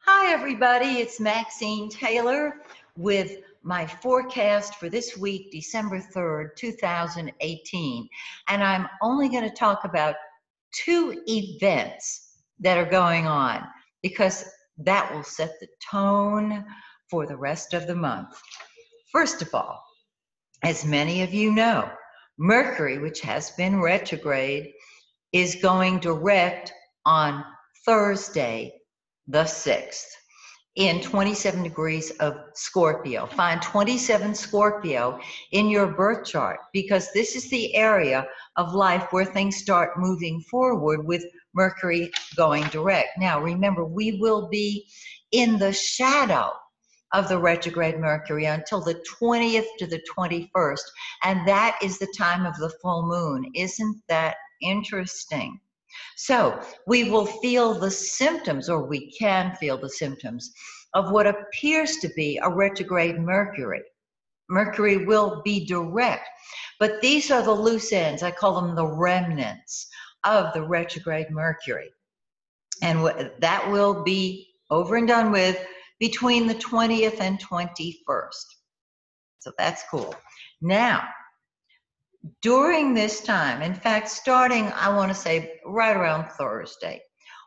Hi, everybody. It's Maxine Taylor with my forecast for this week, December 3rd, 2018. And I'm only going to talk about two events that are going on because that will set the tone for the rest of the month. First of all, as many of you know, Mercury, which has been retrograde, is going direct on Thursday, the 6th, in 27 degrees of Scorpio. Find 27 Scorpio in your birth chart because this is the area of life where things start moving forward with Mercury going direct. Now, remember, we will be in the shadow of the retrograde Mercury until the 20th to the 21st, and that is the time of the full moon. Isn't that interesting? So we will feel the symptoms, or we can feel the symptoms, of what appears to be a retrograde Mercury. Mercury will be direct, but these are the loose ends. I call them the remnants of the retrograde Mercury. And that will be over and done with between the 20th and 21st. So that's cool. Now, during this time, in fact, starting, I want to say right around Thursday,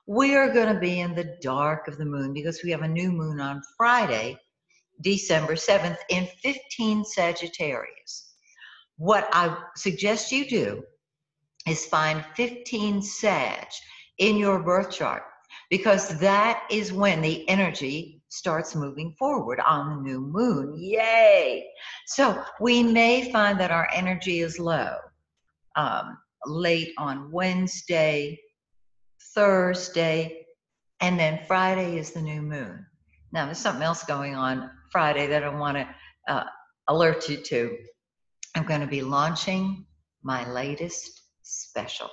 we are going to be in the dark of the moon because we have a new moon on Friday, December 7th, in 15 Sagittarius. What I suggest you do is find 15 Sag in your birth chart because that is when the energy starts moving forward on the new moon. Yay! So we may find that our energy is low late on Wednesday, Thursday, and then Friday is the new moon. Now, there's something else going on Friday that I want to alert you to. I'm going to be launching my latest special.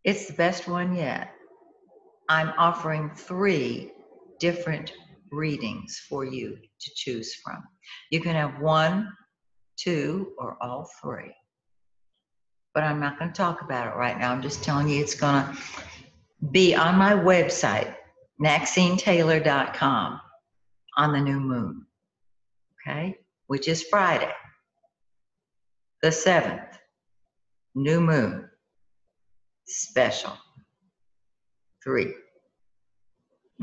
It's the best one yet. I'm offering 3 different readings for you to choose from. You can have 1, 2, or all 3. But I'm not going to talk about it right now. I'm just telling you it's going to be on my website, MaxineTaylor.com, on the new moon, okay, which is Friday, the 7th, new moon, special, 3.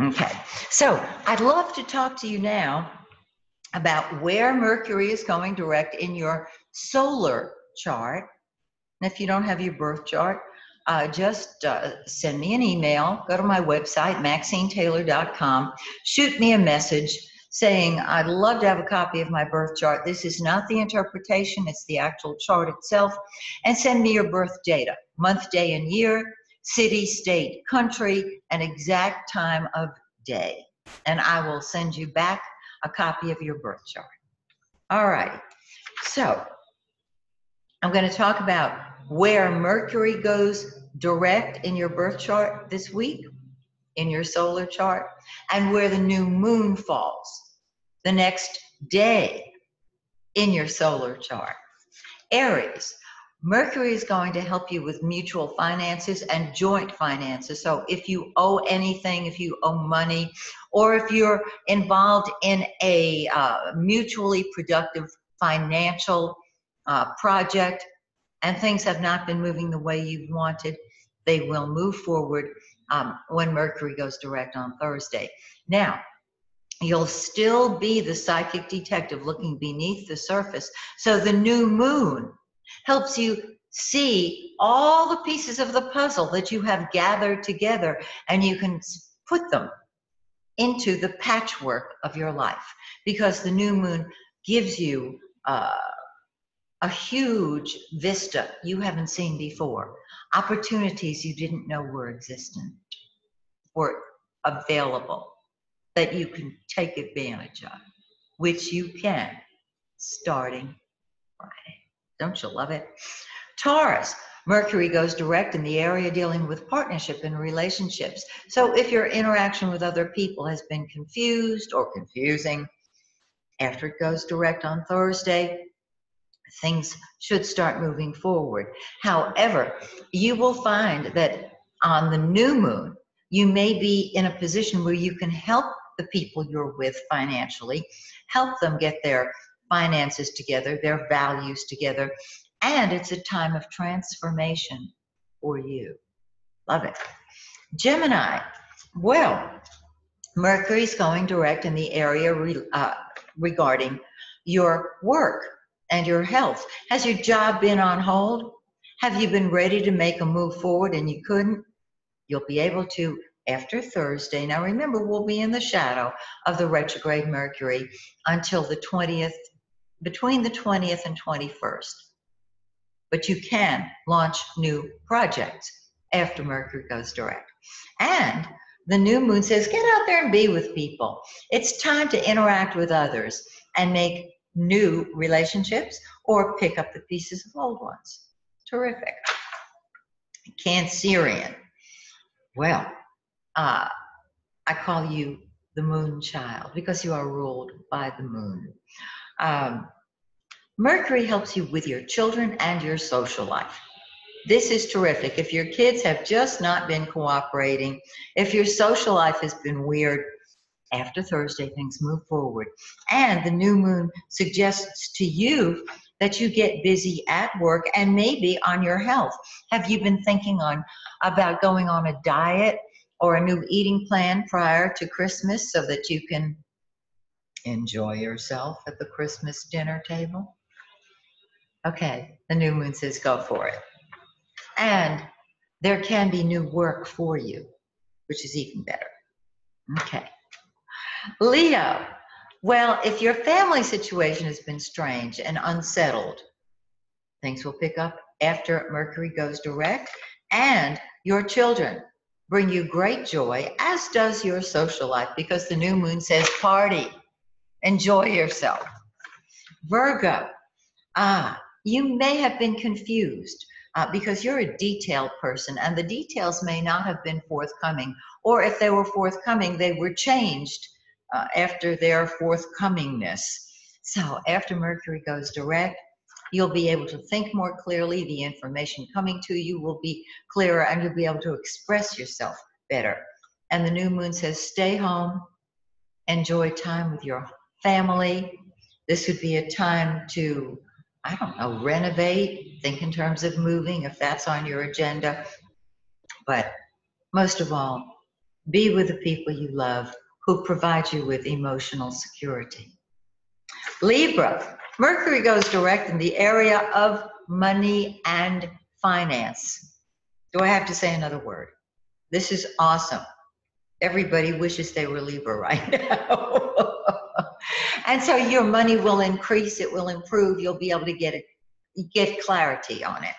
Okay, so I'd love to talk to you now about where Mercury is going direct in your solar chart. And if you don't have your birth chart, just send me an email, go to my website, MaxineTaylor.com, shoot me a message saying, I'd love to have a copy of my birth chart. This is not the interpretation, it's the actual chart itself. And send me your birth data, month, day, and year, city, state, country, and exact time of day. And I will send you back a copy of your birth chart. All right, so I'm going to talk about where Mercury goes direct in your birth chart this week, in your solar chart, and where the new moon falls the next day in your solar chart. Aries, Mercury is going to help you with mutual finances and joint finances. So if you owe anything, if you owe money, or if you're involved in a mutually productive financial project, and things have not been moving the way you've wanted, they will move forward when Mercury goes direct on Thursday. Now, you'll still be the psychic detective looking beneath the surface. So the new moon helps you see all the pieces of the puzzle that you have gathered together, and you can put them into the patchwork of your life because the new moon gives you a huge vista you haven't seen before, opportunities you didn't know were existent, were available, that you can take advantage of, which you can starting Friday. Don't you love it? Taurus, Mercury goes direct in the area dealing with partnership and relationships. So if your interaction with other people has been confused or confusing, after it goes direct on Thursday, things should start moving forward. However, you will find that on the new moon, you may be in a position where you can help the people you're with financially, help them get their finances together, their values together, and it's a time of transformation for you. Love it. Gemini, well, Mercury's going direct in the area regarding your work and your health. Has your job been on hold? Have you been ready to make a move forward and you couldn't? You'll be able to after Thursday. Now remember, we'll be in the shadow of the retrograde Mercury until the 20th, between the 20th and 21st. But you can launch new projects after Mercury goes direct. And the new moon says, get out there and be with people. It's time to interact with others and make new relationships or pick up the pieces of old ones. Terrific. Cancerian. Well, I call you the moon child because you are ruled by the moon. Mercury helps you with your children and your social life. This is terrific. If your kids have just not been cooperating, if your social life has been weird, after Thursday, things move forward. And the new moon suggests to you that you get busy at work and maybe on your health. Have you been thinking about going on a diet or a new eating plan prior to Christmas so that you can enjoy yourself at the Christmas dinner table? Okay, the new moon says go for it. And there can be new work for you, which is even better. Okay. Leo, well, if your family situation has been strange and unsettled, things will pick up after Mercury goes direct, and your children bring you great joy, as does your social life, because the new moon says party, enjoy yourself. Virgo, you may have been confused because you're a detailed person and the details may not have been forthcoming, or if they were forthcoming, they were changed after their forthcomingness. So after Mercury goes direct, you'll be able to think more clearly, the information coming to you will be clearer, and you'll be able to express yourself better. And the new moon says stay home, enjoy time with your family. This would be a time to, I don't know, renovate, think in terms of moving if that's on your agenda. But most of all, be with the people you love who provide you with emotional security. Libra, Mercury goes direct in the area of money and finance. Do I have to say another word? This is awesome. Everybody wishes they were Libra right now. And so your money will increase, it will improve, you'll be able to get clarity on it.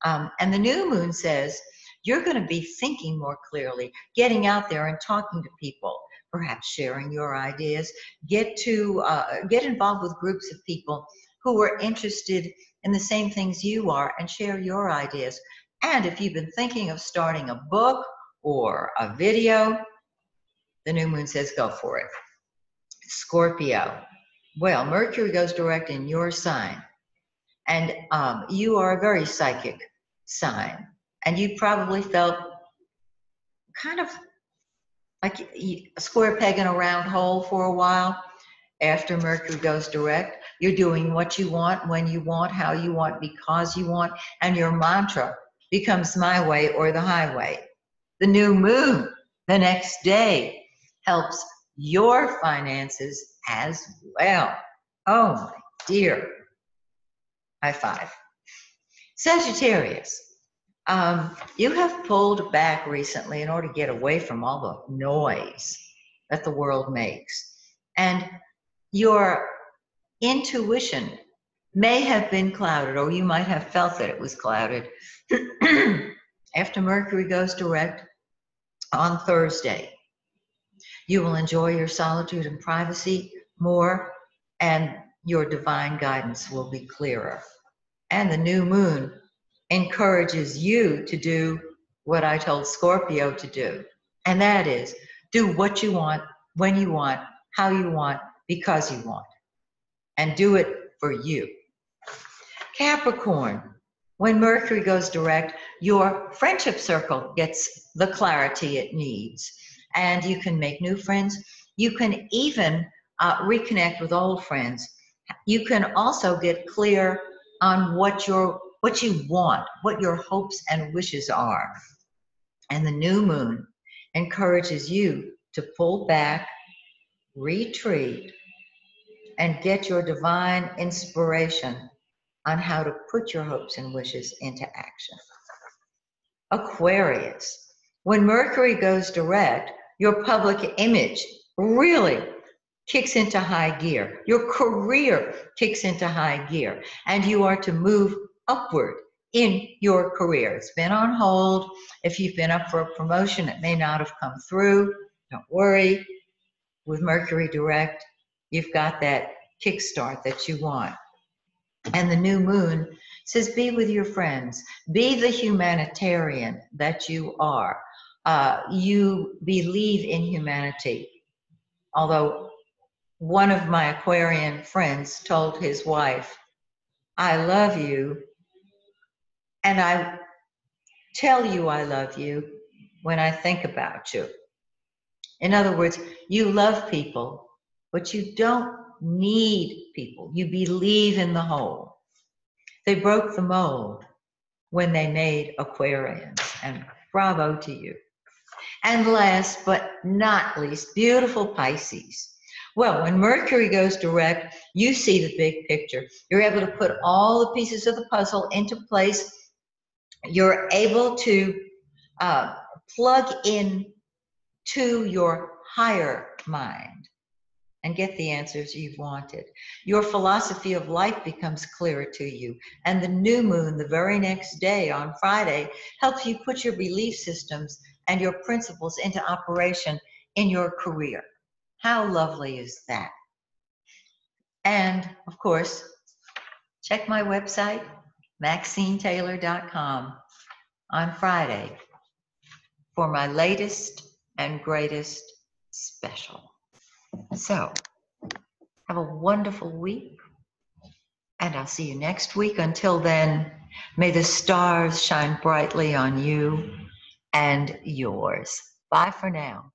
And the new moon says you're going to be thinking more clearly, getting out there and talking to people, perhaps sharing your ideas, get involved with groups of people who are interested in the same things you are and share your ideas. And if you've been thinking of starting a book or a video, the new moon says go for it. Scorpio, well, Mercury goes direct in your sign, and you are a very psychic sign, and you probably felt kind of like a square peg in a round hole for a while. After Mercury goes direct, you're doing what you want, when you want, how you want, because you want, and your mantra becomes my way or the highway. The new moon the next day helps your finances as well. Oh my dear. High five. Sagittarius, you have pulled back recently in order to get away from all the noise that the world makes. And your intuition may have been clouded, or you might have felt that it was clouded. After Mercury goes direct on Thursday, you will enjoy your solitude and privacy more, and your divine guidance will be clearer. And the new moon encourages you to do what I told Scorpio to do, and that is do what you want, when you want, how you want, because you want, and do it for you. Capricorn, When Mercury goes direct, your friendship circle gets the clarity it needs, and you can make new friends. You can even reconnect with old friends. You can also get clear on what you want, what your hopes and wishes are. And the new moon encourages you to pull back, retreat, and get your divine inspiration on how to put your hopes and wishes into action. Aquarius. When Mercury goes direct, your public image really kicks into high gear. Your career kicks into high gear, and you are to move upward in your career. It's been on hold. If you've been up for a promotion, it may not have come through. Don't worry. With Mercury direct, you've got that kickstart that you want. And the new moon says, be with your friends. Be the humanitarian that you are. You believe in humanity. Although one of my Aquarian friends told his wife, I love you, and I tell you I love you when I think about you. In other words, you love people, but you don't need people. You believe in the whole. They broke the mold when they made Aquarians, and bravo to you. And last but not least, beautiful Pisces. Well, when Mercury goes direct, you see the big picture. You're able to put all the pieces of the puzzle into place. You're able to plug in to your higher mind and get the answers you've wanted. Your philosophy of life becomes clearer to you. And the new moon, the very next day on Friday, helps you put your belief systems and your principles into operation in your career. How lovely is that? And of course, check my website, MaxineTaylor.com, on Friday for my latest and greatest special. So, have a wonderful week, and I'll see you next week. Until then, may the stars shine brightly on you and yours. Bye for now.